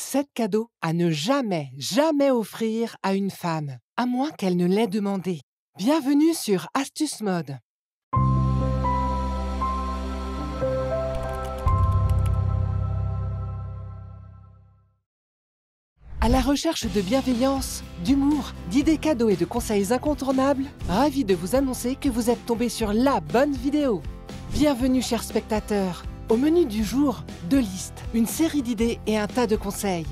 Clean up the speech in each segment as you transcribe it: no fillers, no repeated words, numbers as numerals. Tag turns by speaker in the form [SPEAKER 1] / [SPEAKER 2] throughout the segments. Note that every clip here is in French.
[SPEAKER 1] 7 cadeaux à ne jamais, jamais offrir à une femme, à moins qu'elle ne l'ait demandé. Bienvenue sur Astuce Mode. À la recherche de bienveillance, d'humour, d'idées cadeaux et de conseils incontournables, ravi de vous annoncer que vous êtes tombé sur la bonne vidéo. Bienvenue chers spectateurs. Au menu du jour, 2 listes, une série d'idées et un tas de conseils.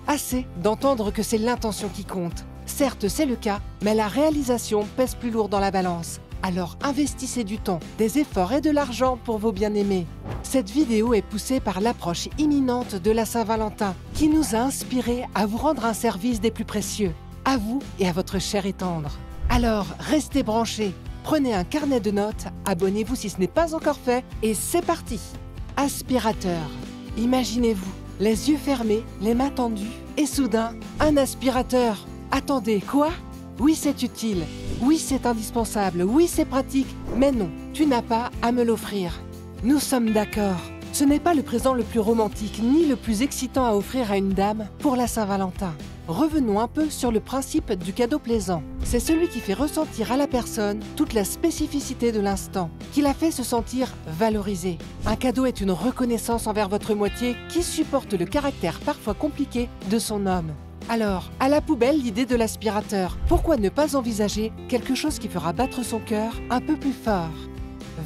[SPEAKER 1] Assez d'entendre que c'est l'intention qui compte. Certes, c'est le cas, mais la réalisation pèse plus lourd dans la balance. Alors investissez du temps, des efforts et de l'argent pour vos bien-aimés. Cette vidéo est poussée par l'approche imminente de la Saint-Valentin, qui nous a inspirés à vous rendre un service des plus précieux, à vous et à votre chair et tendre. Alors, restez branchés, prenez un carnet de notes, abonnez-vous si ce n'est pas encore fait, et c'est parti! Aspirateur. Imaginez-vous, les yeux fermés, les mains tendues, et soudain, un aspirateur. Attendez, quoi? Oui, c'est utile. Oui, c'est indispensable. Oui, c'est pratique. Mais non, tu n'as pas à me l'offrir. Nous sommes d'accord. Ce n'est pas le présent le plus romantique ni le plus excitant à offrir à une dame pour la Saint-Valentin. Revenons un peu sur le principe du cadeau plaisant. C'est celui qui fait ressentir à la personne toute la spécificité de l'instant, qui la fait se sentir valorisée. Un cadeau est une reconnaissance envers votre moitié qui supporte le caractère parfois compliqué de son homme. Alors, à la poubelle l'idée de l'aspirateur. Pourquoi ne pas envisager quelque chose qui fera battre son cœur un peu plus fort?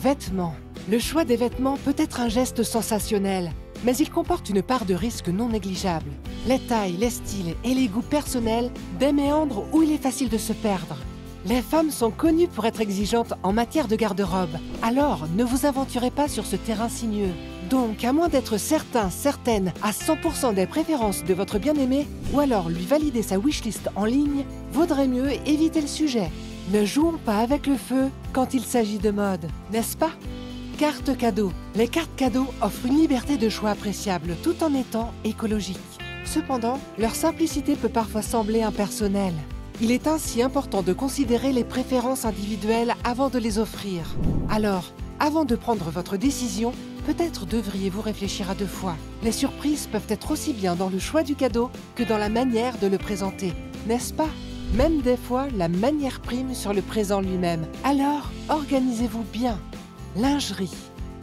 [SPEAKER 1] Vêtements. Le choix des vêtements peut être un geste sensationnel, mais il comporte une part de risque non négligeable. Les tailles, les styles et les goûts personnels, des méandres où il est facile de se perdre. Les femmes sont connues pour être exigeantes en matière de garde-robe, alors ne vous aventurez pas sur ce terrain sinueux. Donc, à moins d'être certaine à 100% des préférences de votre bien-aimé, ou alors lui valider sa wishlist en ligne, vaudrait mieux éviter le sujet. Ne jouons pas avec le feu quand il s'agit de mode, n'est-ce pas? Cartes cadeaux. Les cartes cadeaux offrent une liberté de choix appréciable tout en étant écologiques. Cependant, leur simplicité peut parfois sembler impersonnelle. Il est ainsi important de considérer les préférences individuelles avant de les offrir. Alors, avant de prendre votre décision, peut-être devriez-vous réfléchir à 2 fois. Les surprises peuvent être aussi bien dans le choix du cadeau que dans la manière de le présenter, n'est-ce pas? Même des fois, la manière prime sur le présent lui-même. Alors, organisez-vous bien. Lingerie.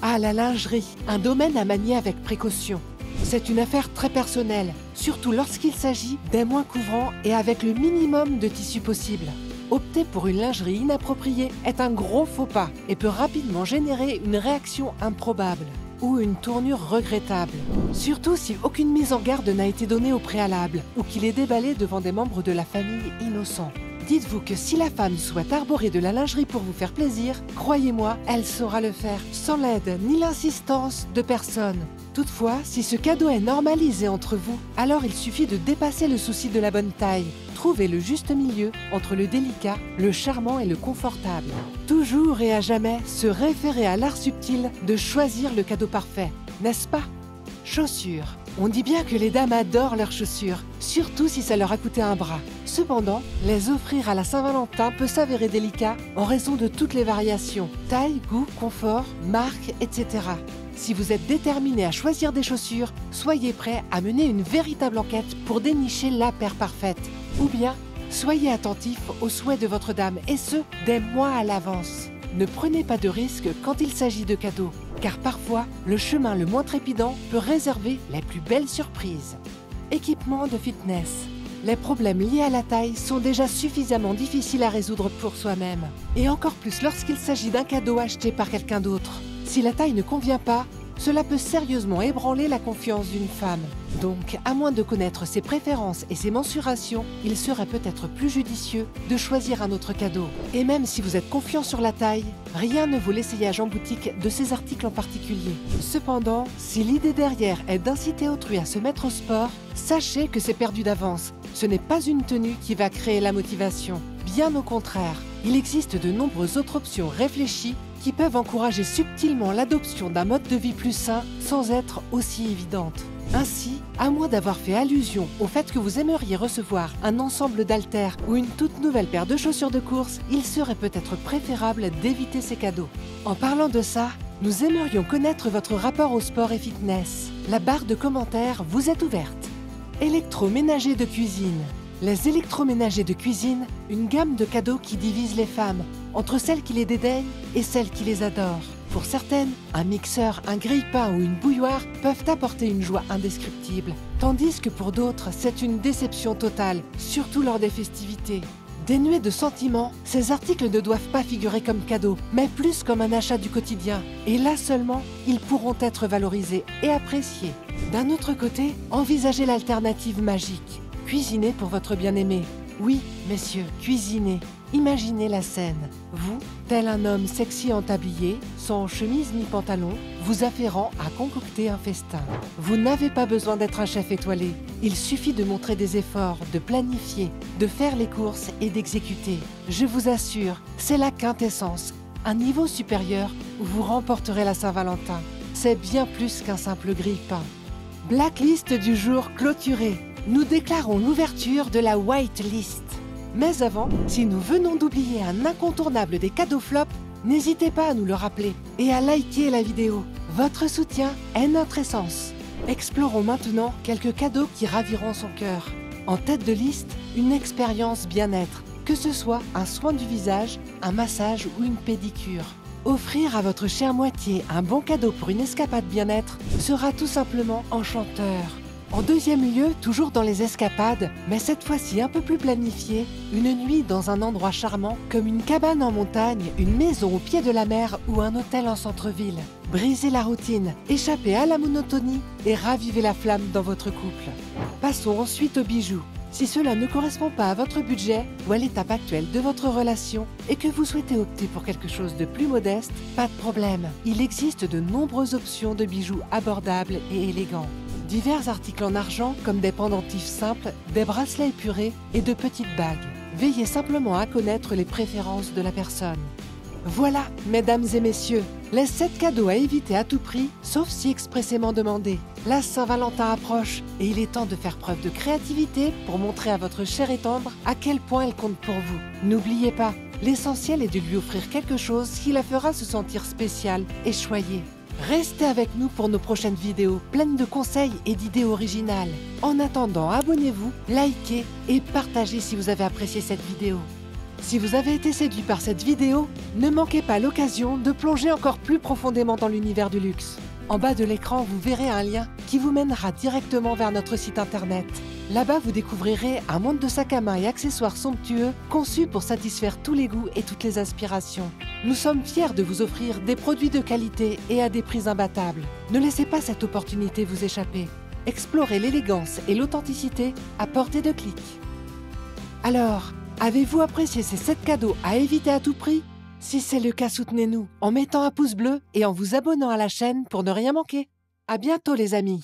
[SPEAKER 1] Ah, la lingerie, un domaine à manier avec précaution. C'est une affaire très personnelle, surtout lorsqu'il s'agit des moins couvrants et avec le minimum de tissu possible. Opter pour une lingerie inappropriée est un gros faux pas et peut rapidement générer une réaction improbable ou une tournure regrettable. Surtout si aucune mise en garde n'a été donnée au préalable ou qu'il est déballé devant des membres de la famille innocents. Dites-vous que si la femme souhaite arborer de la lingerie pour vous faire plaisir, croyez-moi, elle saura le faire sans l'aide ni l'insistance de personne. Toutefois, si ce cadeau est normalisé entre vous, alors il suffit de dépasser le souci de la bonne taille. Trouvez le juste milieu entre le délicat, le charmant et le confortable. Toujours et à jamais se référer à l'art subtil de choisir le cadeau parfait, n'est-ce pas? Chaussures. On dit bien que les dames adorent leurs chaussures, surtout si ça leur a coûté un bras. Cependant, les offrir à la Saint-Valentin peut s'avérer délicat en raison de toutes les variations, taille, goût, confort, marque, etc. Si vous êtes déterminé à choisir des chaussures, soyez prêt à mener une véritable enquête pour dénicher la paire parfaite. Ou bien, soyez attentif aux souhaits de votre dame, et ce, des mois à l'avance. Ne prenez pas de risques quand il s'agit de cadeaux, car parfois, le chemin le moins trépidant peut réserver les plus belles surprises. Équipement de fitness. Les problèmes liés à la taille sont déjà suffisamment difficiles à résoudre pour soi-même, et encore plus lorsqu'il s'agit d'un cadeau acheté par quelqu'un d'autre. Si la taille ne convient pas, cela peut sérieusement ébranler la confiance d'une femme. Donc, à moins de connaître ses préférences et ses mensurations, il serait peut-être plus judicieux de choisir un autre cadeau. Et même si vous êtes confiant sur la taille, rien ne vaut l'essayage en boutique de ces articles en particulier. Cependant, si l'idée derrière est d'inciter autrui à se mettre au sport, sachez que c'est perdu d'avance. Ce n'est pas une tenue qui va créer la motivation. Bien au contraire, il existe de nombreuses autres options réfléchies qui peuvent encourager subtilement l'adoption d'un mode de vie plus sain sans être aussi évidente. Ainsi, à moins d'avoir fait allusion au fait que vous aimeriez recevoir un ensemble d'haltères ou une toute nouvelle paire de chaussures de course, il serait peut-être préférable d'éviter ces cadeaux. En parlant de ça, nous aimerions connaître votre rapport au sport et fitness. La barre de commentaires vous est ouverte. Électroménager de cuisine. Les électroménagers de cuisine, une gamme de cadeaux qui divise les femmes entre celles qui les dédaignent et celles qui les adorent. Pour certaines, un mixeur, un grille-pain ou une bouilloire peuvent apporter une joie indescriptible, tandis que pour d'autres, c'est une déception totale, surtout lors des festivités. Dénués de sentiments, ces articles ne doivent pas figurer comme cadeaux, mais plus comme un achat du quotidien. Et là seulement, ils pourront être valorisés et appréciés. D'un autre côté, envisagez l'alternative magique. Cuisinez pour votre bien-aimé. Oui, messieurs, cuisinez. Imaginez la scène. Vous, tel un homme sexy en tablier, sans chemise ni pantalon, vous affairant à concocter un festin. Vous n'avez pas besoin d'être un chef étoilé. Il suffit de montrer des efforts, de planifier, de faire les courses et d'exécuter. Je vous assure, c'est la quintessence. Un niveau supérieur où vous remporterez la Saint-Valentin. C'est bien plus qu'un simple grille-pain. Blacklist du jour clôturée. Nous déclarons l'ouverture de la whitelist. Mais avant, si nous venons d'oublier un incontournable des cadeaux flops, n'hésitez pas à nous le rappeler et à liker la vidéo. Votre soutien est notre essence. Explorons maintenant quelques cadeaux qui raviront son cœur. En tête de liste, une expérience bien-être, que ce soit un soin du visage, un massage ou une pédicure. Offrir à votre chère moitié un bon cadeau pour une escapade bien-être sera tout simplement enchanteur. En deuxième lieu, toujours dans les escapades, mais cette fois-ci un peu plus planifiée, une nuit dans un endroit charmant comme une cabane en montagne, une maison au pied de la mer ou un hôtel en centre-ville. Brisez la routine, échappez à la monotonie et ravivez la flamme dans votre couple. Passons ensuite aux bijoux. Si cela ne correspond pas à votre budget ou à l'étape actuelle de votre relation et que vous souhaitez opter pour quelque chose de plus modeste, pas de problème. Il existe de nombreuses options de bijoux abordables et élégants. Divers articles en argent comme des pendentifs simples, des bracelets épurés et de petites bagues. Veillez simplement à connaître les préférences de la personne. Voilà, mesdames et messieurs, les 7 cadeaux à éviter à tout prix, sauf si expressément demandé. La Saint-Valentin approche et il est temps de faire preuve de créativité pour montrer à votre chère et tendre à quel point elle compte pour vous. N'oubliez pas, l'essentiel est de lui offrir quelque chose qui la fera se sentir spéciale et choyée. Restez avec nous pour nos prochaines vidéos pleines de conseils et d'idées originales. En attendant, abonnez-vous, likez et partagez si vous avez apprécié cette vidéo. Si vous avez été séduit par cette vidéo, ne manquez pas l'occasion de plonger encore plus profondément dans l'univers du luxe. En bas de l'écran, vous verrez un lien qui vous mènera directement vers notre site internet. Là-bas, vous découvrirez un monde de sacs à main et accessoires somptueux conçus pour satisfaire tous les goûts et toutes les aspirations. Nous sommes fiers de vous offrir des produits de qualité et à des prix imbattables. Ne laissez pas cette opportunité vous échapper. Explorez l'élégance et l'authenticité à portée de clic. Alors, avez-vous apprécié ces 7 cadeaux à éviter à tout prix? Si c'est le cas, soutenez-nous en mettant un pouce bleu et en vous abonnant à la chaîne pour ne rien manquer. À bientôt les amis!